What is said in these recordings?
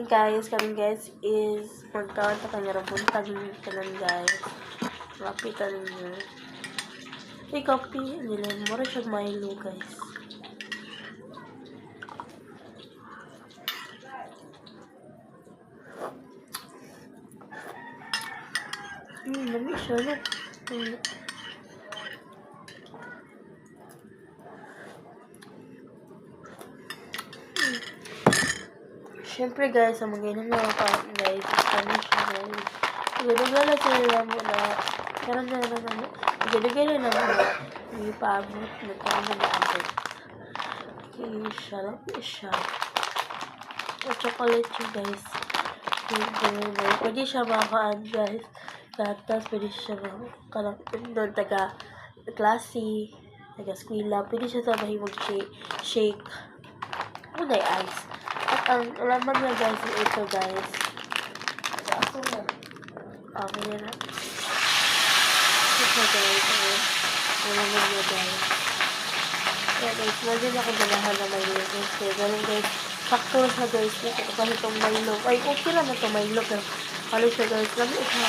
Hey guys, kami guys is magkaon ta kanya buntag ni kanan guys. Lapitan niyo. Hey coffee nila mura siya Milo guys. Nami siya no. Siyempre guys, ang mga inom na pa guys, Spanish guys. Gano'n sila mo na, karon na naman, gano'n na mo na, may paabot, nagkaroon na naabot. Okay, siya lang siya. O chocolate siya guys. Pwede siya makaan guys. Tapos pwede siya makaan doon taga klase, taga skwila. Pwede siya sa mahimog shake. Muna ice. At ang laman niya guys, ito guys. Okay na. Ito guys. Ang laman niya guys. Kaya guys, imagine ako ganahan na may guys. Kaya ganun guys. Sakto siya guys. Kasi itong Milo. Ay, okay naman itong Milo. Pero ano siya guys. Lami siya.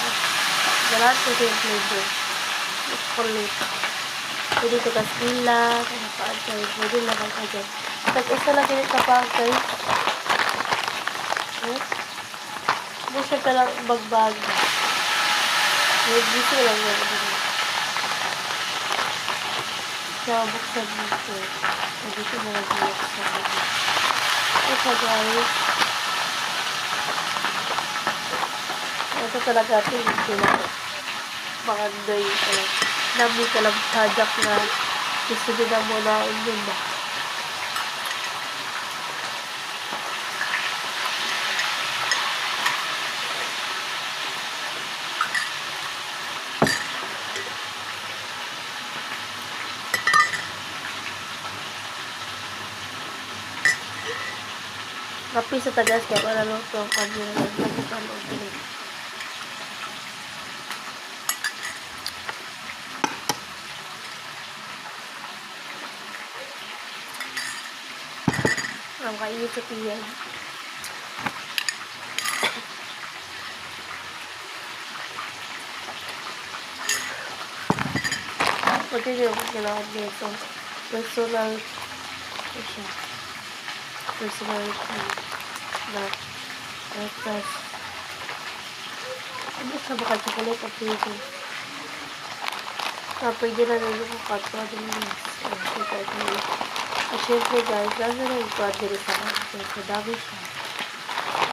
Galaan ko siya yung flavor. Chocolate. Pwede ito kaskila. Pwede naman ka guys. Tag-isa lang kinit na pa guys. Hindi siya talang bagbag. Dito lang yan. Siya buksan dito. Dito na nag-buksan dito. Ito guys. Ito talaga ito yung sila. Makandoy. Nami ka lang sajak na gusto din na muna yun ba. Kapi sa tagas kaya wala lang ito ang kanyo na nagbukan o pinig. Ang kainit sa tiyan. Pwede nyo kailangan nito. Personal na breakfast. Ano sa baka chocolate at pwede. Pwede na nyo kung katwa din guys. At syempre guys, lalo na yung pwede rin sa mga. So, dami siya.